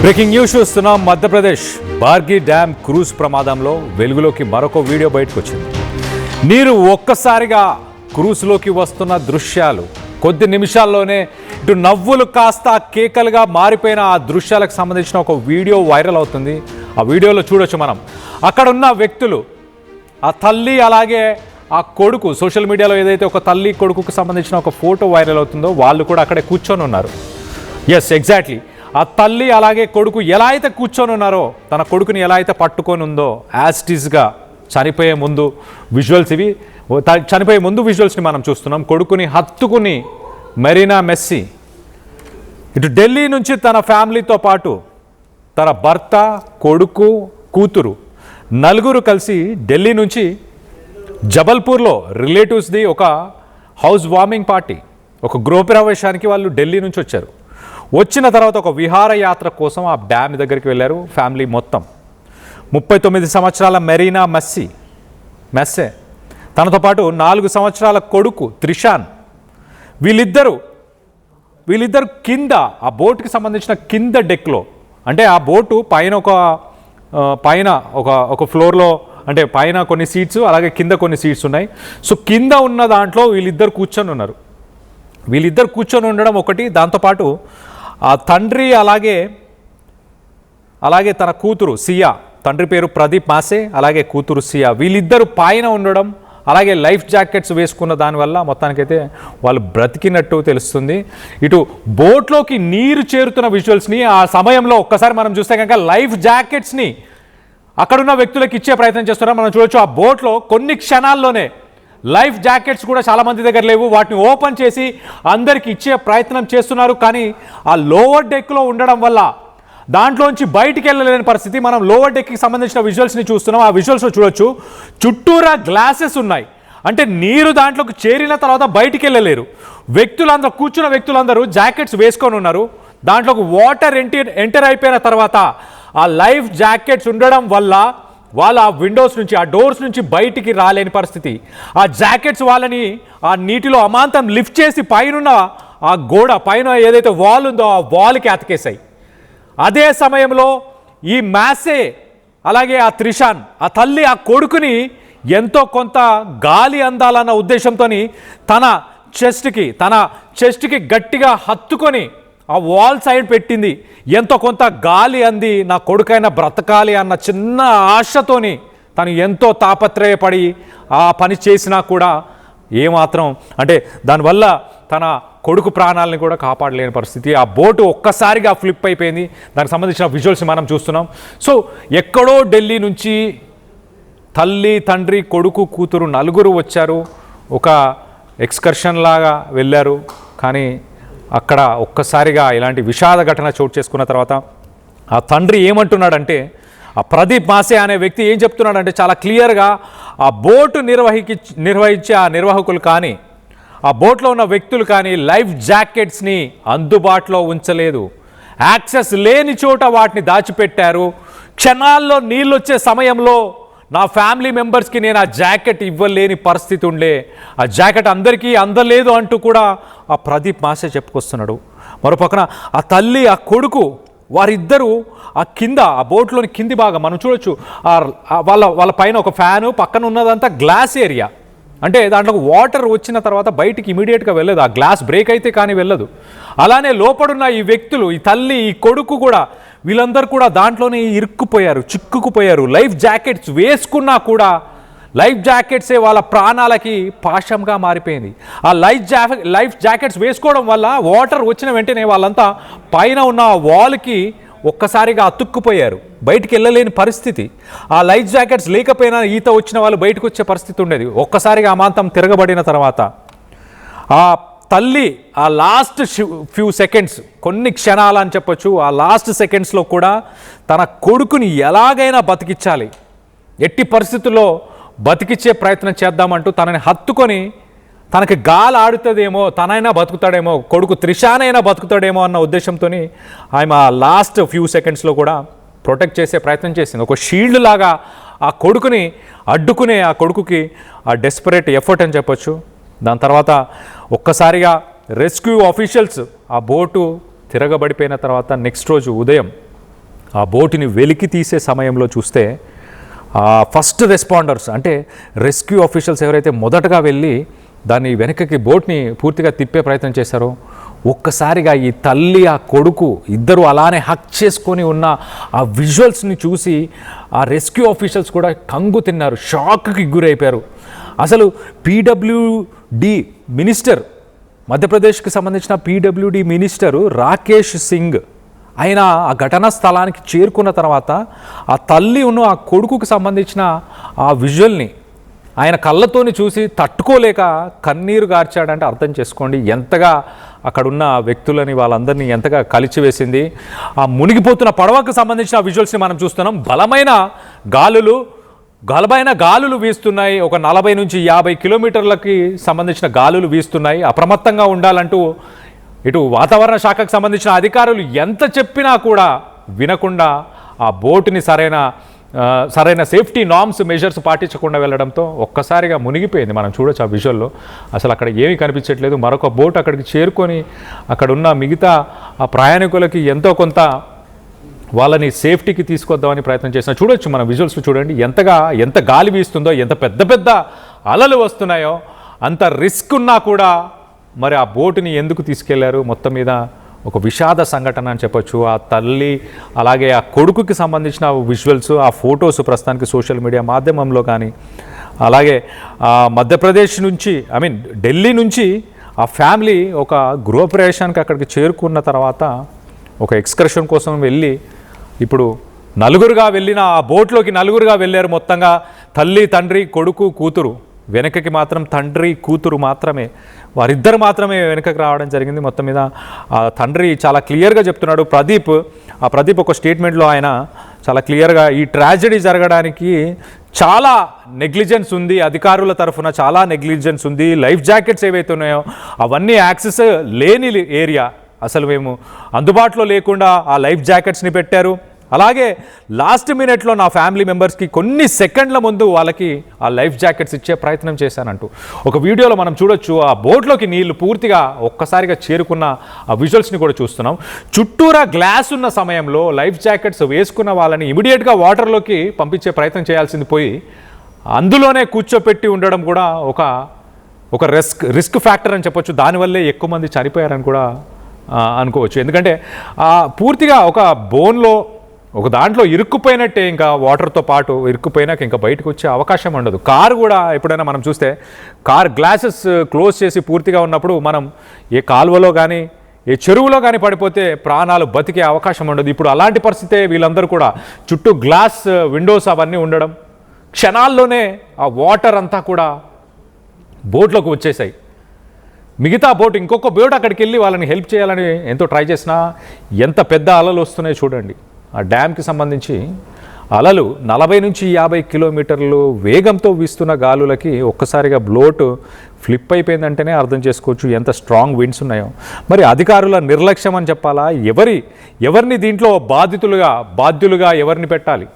Breaking news చూస్తున్నాం. Madhya Pradesh బార్గి dam cruise ప్రమాదంలో వెలుగులోకి మరొక వీడియో బయటకు వచ్చింది. నీరు ఒక్కసారిగా క్రూజ్లోకి వస్తున్న దృశ్యాలు కొద్ది నిమిషాల్లోనే ఇటు నవ్వులు కాస్త కేకలుగా మారిపోయిన ఆ దృశ్యాలకు సంబంధించిన ఒక వీడియో వైరల్ అవుతుంది. ఆ వీడియోలో చూడొచ్చు మనం అక్కడ ఉన్న వ్యక్తులు, ఆ తల్లి అలాగే ఆ కొడుకు. సోషల్ మీడియాలో ఏదైతే ఒక తల్లి కొడుకుకు సంబంధించిన ఒక ఫోటో వైరల్ అవుతుందో వాళ్ళు కూడా అక్కడే కూర్చొని ఉన్నారు. ఎస్, ఎగ్జాక్ట్లీ ఆ తల్లి అలాగే కొడుకు ఎలా అయితే కూర్చొని ఉన్నారో, తన కొడుకుని ఎలా అయితే పట్టుకొని ఉందో యాస్టీస్గా చనిపోయే ముందు విజువల్స్ ఇవి. చనిపోయే ముందు విజువల్స్ని మనం చూస్తున్నాం. కొడుకుని హత్తుకుని మెరీనా మెస్సీ ఇటు ఢిల్లీ నుంచి తన ఫ్యామిలీతో పాటు తన భర్త, కొడుకు, కూతురు నలుగురు కలిసి ఢిల్లీ నుంచి జబల్పూర్లో రిలేటివ్స్ది ఒక హౌస్ వార్మింగ్ పార్టీ, ఒక గృహప్రవేశానికి వాళ్ళు ఢిల్లీ నుంచి వచ్చారు. వచ్చిన తర్వాత ఒక విహారయాత్ర కోసం ఆ డ్యామ్ దగ్గరికి వెళ్ళారు ఫ్యామిలీ మొత్తం. 39 సంవత్సరాల మెరీనా మెస్సే, తనతో పాటు 4 సంవత్సరాల కొడుకు త్రిషాన్, వీళ్ళిద్దరు కింద ఆ బోట్కి సంబంధించిన కింద డెక్లో, అంటే ఆ బోటు పైన ఒక ఫ్లోర్లో, అంటే పైన కొన్ని సీట్స్ అలాగే కింద కొన్ని సీట్స్ ఉన్నాయి. సో కింద ఉన్న దాంట్లో వీళ్ళిద్దరు కూర్చొని ఉన్నారు. వీళ్ళిద్దరు కూర్చొని ఉండడం ఒకటి, దాంతోపాటు ఆ తండ్రి అలాగే తన కూతురు సియా, తండ్రి పేరు ప్రదీప్ మాసే, అలాగే కూతురు సియా, వీళ్ళిద్దరు పైన ఉండడం, అలాగే లైఫ్ జాకెట్స్ వేసుకున్న దానివల్ల మొత్తానికైతే వాళ్ళు బ్రతికినట్టు తెలుస్తుంది. ఇటు బోట్లోకి నీరు చేరుతున్న విజువల్స్ని ఆ సమయంలో ఒక్కసారి మనం చూస్తే కనుక లైఫ్ జాకెట్స్ని అక్కడున్న వ్యక్తులకు ఇచ్చే ప్రయత్నం చేస్తున్నారు. మనం చూడొచ్చు ఆ బోట్లో కొన్ని క్షణాల్లోనే లైఫ్ జాకెట్స్ కూడా చాలామంది దగ్గర లేవు, వాటిని ఓపెన్ చేసి అందరికి ఇచ్చే ప్రయత్నం చేస్తున్నారు. కానీ ఆ లోవర్ డెక్లో ఉండడం వల్ల దాంట్లోంచి బయటికి వెళ్ళలేని పరిస్థితి. మనం లోవర్ డెక్కి సంబంధించిన విజువల్స్ని చూస్తున్నాం. ఆ విజువల్స్లో చూడొచ్చు చుట్టూరా గ్లాసెస్ ఉన్నాయి, అంటే నీరు దాంట్లోకి చేరిన తర్వాత బయటికి వెళ్ళలేరు. కూర్చున్న వ్యక్తులందరూ జాకెట్స్ వేసుకొని ఉన్నారు. దాంట్లోకి వాటర్ ఎంటర్ అయిపోయిన తర్వాత ఆ లైఫ్ జాకెట్స్ ఉండడం వల్ల వాళ్ళు ఆ విండోస్ నుంచి, ఆ డోర్స్ నుంచి బయటికి రాలేని పరిస్థితి. ఆ జాకెట్స్ వాళ్ళని ఆ నీటిలో అమాంతం లిఫ్ట్ చేసి పైన ఆ గోడ పైన ఏదైతే వాల్ ఉందో ఆ వాల్కి అతికేశాయి. అదే సమయంలో ఈ మాసే అలాగే ఆ త్రిషాన్, ఆ తల్లి ఆ కొడుకుని ఎంతో కొంత గాలి అందాలన్న ఉద్దేశంతో తన చెస్ట్కి గట్టిగా హత్తుకొని ఆ వాల్ సైడ్ పెట్టింది. ఎంతో కొంత గాలి అంది, నా కొడుకైనా బ్రతకాలి అన్న చిన్న ఆశతోని తను ఎంతో తాపత్రయపడి ఆ పని చేసినా కూడా ఏమాత్రం, అంటే దానివల్ల తన కొడుకు ప్రాణాలని కూడా కాపాడలేని పరిస్థితి. ఆ బోటు ఒక్కసారిగా ఫ్లిప్ అయిపోయింది. దానికి సంబంధించిన విజువల్స్ మనం చూస్తున్నాం. సో ఎక్కడో ఢిల్లీ నుంచి తల్లి, తండ్రి, కొడుకు, కూతురు నలుగురు వచ్చారు, ఒక ఎక్స్కర్షన్ లాగా వెళ్ళారు. కానీ అక్కడ ఒక్కసారిగా ఇలాంటి విషాద ఘటన చోటు చేసుకున్న తర్వాత ఆ తండ్రి ఏమంటున్నాడంటే, ఆ ప్రదీప్ మాసే అనే వ్యక్తి ఏం చెప్తున్నాడంటే చాలా క్లియర్గా, ఆ బోటు నిర్వహించే ఆ నిర్వాహకులు కానీ ఆ బోట్లో ఉన్న వ్యక్తులు కానీ లైఫ్ జాకెట్స్ని అందుబాటులో ఉంచలేదు, యాక్సెస్ లేని చోట వాటిని దాచిపెట్టారు. క్షణాల్లో నీళ్ళు వచ్చే సమయంలో నా ఫ్యామిలీ మెంబర్స్కి నేను ఆ జాకెట్ ఇవ్వలేని పరిస్థితి ఉండే, ఆ జాకెట్ అందరికీ అందలేదు అంటూ కూడా ఆ ప్రదీప్ మాసే చెప్పుకొస్తున్నాడు. మరోపక్కన ఆ తల్లి, ఆ కొడుకు వారిద్దరూ ఆ బోట్లోని కింది భాగం మనం చూడొచ్చు. వాళ్ళ పైన ఒక ఫ్యాను, పక్కన ఉన్నదంతా గ్లాస్ ఏరియా, అంటే దాంట్లో వాటర్ వచ్చిన తర్వాత బయటికి ఇమీడియట్గా వెళ్ళదు, ఆ గ్లాస్ బ్రేక్ అయితే కానీ వెళ్ళదు. అలానే లోపడున్న ఈ వ్యక్తులు, ఈ తల్లి, ఈ కొడుకు కూడా, వీళ్ళందరూ కూడా దాంట్లోనే చిక్కుకుపోయారు. లైఫ్ జాకెట్స్ వేసుకున్నా కూడా లైఫ్ జాకెట్సే వాళ్ళ ప్రాణాలకి పాశంగా మారిపోయింది. ఆ లైఫ్ జాకెట్స్ వేసుకోవడం వల్ల వాటర్ వచ్చిన వెంటనే వాళ్ళంతా పైన ఉన్న వాల్కి ఒక్కసారిగా అతుక్కుపోయారు, బయటికి వెళ్ళలేని పరిస్థితి. ఆ లైఫ్ జాకెట్స్ లేకపోయినా ఈత వచ్చిన వాళ్ళు బయటకు వచ్చే పరిస్థితి ఉండేది. ఒక్కసారిగా అమాంతం తిరగబడిన తర్వాత ఆ తల్లి ఆ లాస్ట్ ఫ్యూ సెకండ్స్, కొన్ని క్షణాలు అని చెప్పొచ్చు, ఆ లాస్ట్ సెకండ్స్లో కూడా తన కొడుకుని ఎలాగైనా బతికించాలి, ఎట్టి పరిస్థితుల్లో బతికిచ్చే ప్రయత్నం చేద్దామంటూ తనని హత్తుకొని, తనకి గాలి ఆడుతుందేమో, తనైనా బతుకుతాడేమో, కొడుకు త్రిషానైనా బతుకుతాడేమో అన్న ఉద్దేశంతో ఆమె ఆ లాస్ట్ ఫ్యూ సెకండ్స్లో కూడా ప్రొటెక్ట్ చేసే ప్రయత్నం చేసింది. ఒక షీల్డ్ లాగా ఆ కొడుకుని అడ్డుకునే ఆ కొడుకుకి ఆ డెస్పరేట్ ఎఫర్ట్ అని చెప్పొచ్చు. దాని తర్వాత ఒక్కసారిగా రెస్క్యూ ఆఫీషియల్స్ ఆ బోటు తిరగబడిపోయిన తర్వాత నెక్స్ట్ రోజు ఉదయం ఆ బోటుని వెలికి తీసే సమయంలో చూస్తే ఫస్ట్ రెస్పాండర్స్ అంటే రెస్క్యూ ఆఫీషియల్స్ ఎవరైతే మొదటగా వెళ్ళి దాన్ని వెనకకి బోట్ని పూర్తిగా తిప్పే ప్రయత్నం చేశారో ఒక్కసారిగా ఈ తల్లి ఆ కొడుకు ఇద్దరు అలానే హక్ చేసుకొని ఉన్న ఆ విజువల్స్ని చూసి ఆ రెస్క్యూ ఆఫీషియల్స్ కూడా కంగు తిన్నారు, షాక్కి గురైపోయారు. అసలు పీడబ్ల్యూడి మినిస్టర్, మధ్యప్రదేశ్కి సంబంధించిన పీడబ్ల్యూడి మినిస్టరు రాకేష్ సింగ్ ఆయన ఆ ఘటనా స్థలానికి చేరుకున్న తర్వాత ఆ తల్లి ఉన్న ఆ కొడుకుకి సంబంధించిన ఆ విజువల్ని ఆయన కళ్ళతోని చూసి తట్టుకోలేక కన్నీరు గార్చాడంటే అర్థం చేసుకోండి ఎంతగా అక్కడున్న వ్యక్తులని వాళ్ళందరినీ ఎంతగా కలిచివేసింది. ఆ మునిగిపోతున్న పడవకు సంబంధించిన విజువల్స్ని మనం చూస్తున్నాం. బలమైన గాలులు వీస్తున్నాయి. ఒక 40 నుంచి 50 కిలోమీటర్లకి సంబంధించిన గాలులు వీస్తున్నాయి. అప్రమత్తంగా ఉండాలంటూ ఇటు వాతావరణ శాఖకు సంబంధించిన అధికారులు ఎంత చెప్పినా కూడా వినకుండా ఆ బోటుని సరైన సేఫ్టీ నార్మ్స్ మెజర్స్ పాటించకుండా వెళ్ళడంతో ఒక్కసారిగా మునిగిపోయింది. మనం చూడొచ్చు ఆ విజువల్లో. అసలు అక్కడ ఏమీ కనిపించట్లేదు. మరొక బోట్ అక్కడికి చేరుకొని అక్కడున్న మిగతా ఆ ప్రయాణికులకి ఎంతో కొంత వాళ్ళని సేఫ్టీకి తీసుకొద్దామని ప్రయత్నం చేసిన చూడొచ్చు. మన విజువల్స్ చూడండి ఎంత గాలి వీస్తుందో, ఎంత పెద్ద అలలు వస్తున్నాయో. అంత రిస్క్ ఉన్నా కూడా మరి ఆ బోటుని ఎందుకు తీసుకెళ్లారు? మొత్తం మీద ఒక విషాద సంఘటన అని చెప్పొచ్చు. ఆ తల్లి అలాగే ఆ కొడుకుకి సంబంధించిన విజువల్స్, ఆ ఫొటోస్ ప్రస్తుతానికి సోషల్ మీడియా మాధ్యమంలో కానీ, అలాగే మధ్యప్రదేశ్ నుంచి ఢిల్లీ నుంచి ఆ ఫ్యామిలీ ఒక గృహప్రవేశానికి అక్కడికి చేరుకున్న తర్వాత ఒక ఎక్స్కర్షన్ కోసం వెళ్ళి ఇప్పుడు నలుగురుగా వెళ్ళిన ఆ బోట్లోకి నలుగురుగా వెళ్ళారు. మొత్తంగా తల్లి, తండ్రి, కొడుకు, కూతురు. వెనకకి మాత్రం తండ్రి, కూతురు మాత్రమే, వారిద్దరు మాత్రమే వెనకకి రావడం జరిగింది. మొత్తం మీద ఆ తండ్రి చాలా క్లియర్గా చెప్తున్నాడు. ప్రదీప్ ఒక స్టేట్మెంట్లో ఆయన చాలా క్లియర్గా ఈ ట్రాజడీ జరగడానికి చాలా నెగ్లిజెన్స్ ఉంది, అధికారుల తరఫున చాలా నెగ్లిజెన్స్ ఉంది. లైఫ్ జాకెట్స్ ఏవైతే ఉన్నాయో అవన్నీ యాక్సెస్ లేని ఏరియా, అసలు మేము అందుబాటులో లేకుండా ఆ లైఫ్ జాకెట్స్ని పెట్టారు. అలాగే లాస్ట్ మినిట్లో నా ఫ్యామిలీ మెంబర్స్కి కొన్ని సెకండ్ల ముందు వాళ్ళకి ఆ లైఫ్ జాకెట్స్ ఇచ్చే ప్రయత్నం చేశానంటూ ఒక వీడియోలో మనం చూడొచ్చు. ఆ బోట్లోకి నీళ్లు పూర్తిగా ఒక్కసారిగా చేరుకున్న ఆ విజువల్స్ని కూడా చూస్తున్నాం. చుట్టూరా గ్లాస్ ఉన్న సమయంలో లైఫ్ జాకెట్స్ వేసుకున్న వాళ్ళని ఇమీడియట్గా వాటర్లోకి పంపించే ప్రయత్నం చేయాల్సింది పోయి అందులోనే కూర్చోపెట్టి ఉండడం కూడా ఒక రిస్క్ ఫ్యాక్టర్ అని చెప్పొచ్చు. దానివల్లే ఎక్కువ మంది చనిపోయారని కూడా అనుకోవచ్చు. ఎందుకంటే పూర్తిగా ఒక బోన్లో ఒక దాంట్లో ఇరుక్కుపోయినట్టే, ఇంకా వాటర్తో పాటు ఇరుక్కుపోయినాక ఇంకా బయటకు వచ్చే అవకాశం ఉండదు. కారు కూడా ఎప్పుడైనా మనం చూస్తే కార్ గ్లాసెస్ క్లోజ్ చేసి పూర్తిగా ఉన్నప్పుడు మనం ఏ కాలువలో కానీ ఏ చెరువులో కానీ పడిపోతే ప్రాణాలు బతికే అవకాశం ఉండదు. ఇప్పుడు అలాంటి పరిస్థితే వీళ్ళందరూ కూడా చుట్టూ గ్లాస్ విండోస్ అవన్నీ ఉండడం, క్షణాల్లోనే ఆ వాటర్ అంతా కూడా బోట్లోకి వచ్చేసాయి. మిగతా బోట్ ఇంకొక బోట్ అక్కడికి వెళ్ళి వాళ్ళని హెల్ప్ చేయాలని ఎంతో ట్రై చేసినా ఎంత పెద్ద అలలు వస్తున్నాయి చూడండి. ఆ డ్యామ్కి సంబంధించి అలలు 40 నుంచి 50 కిలోమీటర్లు వేగంతో వీస్తున్న గాలులకి ఒక్కసారిగా బోట్ ఫ్లిప్ అయిపోయిందంటేనే అర్థం చేసుకోవచ్చు ఎంత స్ట్రాంగ్ విండ్స్ ఉన్నాయో. మరి అధికారుల నిర్లక్ష్యం అని చెప్పాలా? ఎవరిని దీంట్లో బాధ్యులుగా ఎవరిని పెట్టాలి?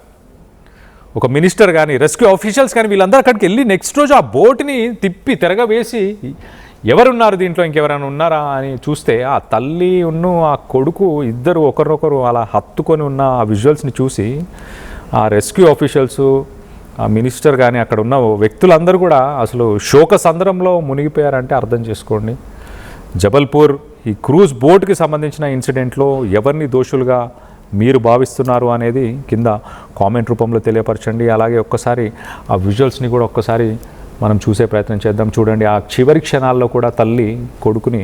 ఒక మినిస్టర్ కానీ, రెస్క్యూ ఆఫీషియల్స్ కానీ వీళ్ళందరూ అక్కడికి వెళ్ళి నెక్స్ట్ రోజు ఆ బోట్ని తిప్పి తిరగవేసి ఎవరున్నారు దీంట్లో, ఇంకెవరైనా ఉన్నారా అని చూస్తే ఆ తల్లి ఆ కొడుకు ఇద్దరు ఒకరినొకరు అలా హత్తుకొని ఉన్న ఆ విజువల్స్ని చూసి ఆ రెస్క్యూ ఆఫీషియల్స్, ఆ మినిస్టర్ కానీ అక్కడ ఉన్న వ్యక్తులందరూ కూడా అసలు శోక సంద్రంలో మునిగిపోయారంటే అర్థం చేసుకోండి. జబల్పూర్ ఈ క్రూజ్ బోట్కి సంబంధించిన ఇన్సిడెంట్లో ఎవరిని దోషులుగా మీరు భావిస్తున్నారు అనేది కింద కామెంట్ రూపంలో తెలియపరచండి. అలాగే ఒక్కసారి ఆ విజువల్స్ని కూడా ఒక్కసారి మనం చూసే ప్రయత్నం చేద్దాం. చూడండి, ఆ చివరి క్షణాల్లో కూడా తల్లి కొడుకుని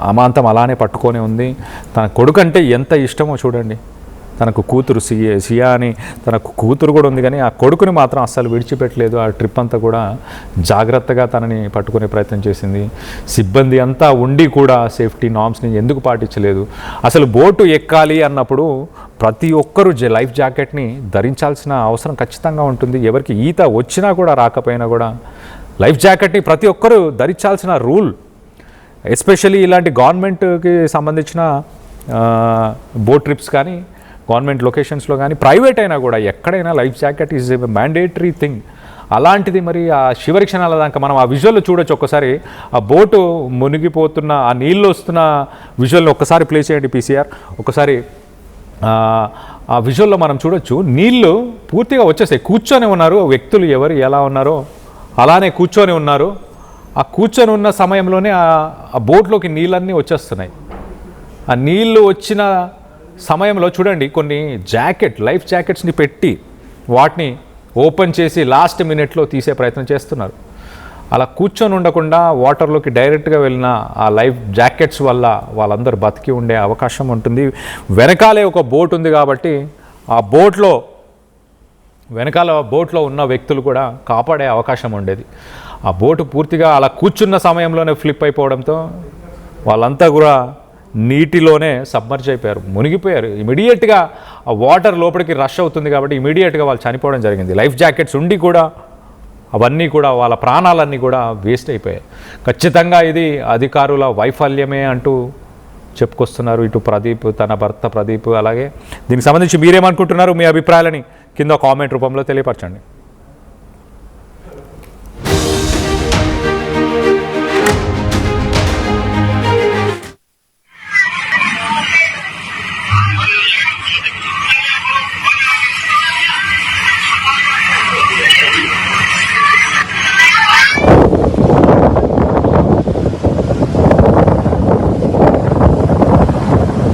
అమాంతం అలానే పట్టుకొని ఉంది. తన కొడుకు అంటే ఎంత ఇష్టమో చూడండి. తనకు కూతురు సియా అని తనకు కూతురు కూడా ఉంది, కానీ ఆ కొడుకుని మాత్రం అస్సలు విడిచిపెట్టలేదు. ఆ ట్రిప్ అంతా కూడా జాగ్రత్తగా తనని పట్టుకునే ప్రయత్నం చేసింది. సిబ్బంది అంతా ఉండి కూడా సేఫ్టీ నార్మ్స్ని ఎందుకు పాటించలేదు? అసలు బోటు ఎక్కాలి అన్నప్పుడు ప్రతి ఒక్కరూ లైఫ్ జాకెట్ని ధరించాల్సిన అవసరం ఖచ్చితంగా ఉంటుంది. ఎవరికి ఈత వచ్చినా కూడా రాకపోయినా కూడా లైఫ్ జాకెట్ని ప్రతి ఒక్కరూ ధరించాల్సిన రూల్. ఎస్పెషల్లీ ఇలాంటి గవర్నమెంట్కి సంబంధించిన బోట్ ట్రిప్స్ కానీ, గవర్నమెంట్ లొకేషన్స్లో కానీ, ప్రైవేట్ అయినా కూడా ఎక్కడైనా life jacket is a mandatory thing. అలాంటిది మరి ఆ చివరి క్షణాల దాకా మనం ఆ విజువల్లో చూడొచ్చు. ఒక్కసారి ఆ బోటు మునిగిపోతున్న ఆ నీళ్ళు వస్తున్న విజువల్ని ఒక్కసారి ప్లే చేయండి పీసీఆర్. ఒకసారి ఆ విజువల్లో మనం చూడొచ్చు, నీళ్లు పూర్తిగా వచ్చేస్తాయి. కూర్చొని ఉన్నారు వ్యక్తులు, ఎవరు ఎలా ఉన్నారో అలానే కూర్చొని ఉన్నారు. ఆ కూర్చొని ఉన్న సమయంలోనే ఆ బోట్లోకి నీళ్ళన్నీ వచ్చేస్తున్నాయి. ఆ నీళ్లు వచ్చిన సమయంలో చూడండి, కొన్ని లైఫ్ జాకెట్స్ని పెట్టి వాటిని ఓపెన్ చేసి లాస్ట్ మినిట్లో తీసే ప్రయత్నం చేస్తున్నారు. అలా కూర్చొని ఉండకుండా వాటర్లోకి డైరెక్ట్గా వెళ్ళిన ఆ లైఫ్ జాకెట్స్ వల్ల వాళ్ళందరూ బతికి ఉండే అవకాశం ఉంటుంది. వెనకాలే ఒక బోట్ ఉంది కాబట్టి ఆ వెనకాల బోట్లో ఉన్న వ్యక్తులు కూడా కాపాడే అవకాశం ఉండేది. ఆ బోటు పూర్తిగా అలా కూర్చున్న సమయంలోనే ఫ్లిప్ అయిపోవడంతో వాళ్ళంతా కూడా నీటిలోనే సబ్మర్జ్ అయిపోయారు, మునిగిపోయారు. ఇమీడియట్గా ఆ వాటర్ లోపలికి రష్ అవుతుంది కాబట్టి ఇమీడియట్గా వాళ్ళు చనిపోవడం జరిగింది. లైఫ్ జాకెట్స్ ఉండి కూడా అవన్నీ కూడా వాళ్ళ ప్రాణాలన్నీ కూడా వేస్ట్ అయిపోయాయి. ఖచ్చితంగా ఇది అధికారుల వైఫల్యమే అంటూ చెప్పుకొస్తున్నారు ఇటు ప్రదీప్, తన భర్త ప్రదీప్. అలాగే దీనికి సంబంధించి మీరేమనుకుంటున్నారు? మీ అభిప్రాయాలని కింద కామెంట్ రూపంలో తెలియపరచండి.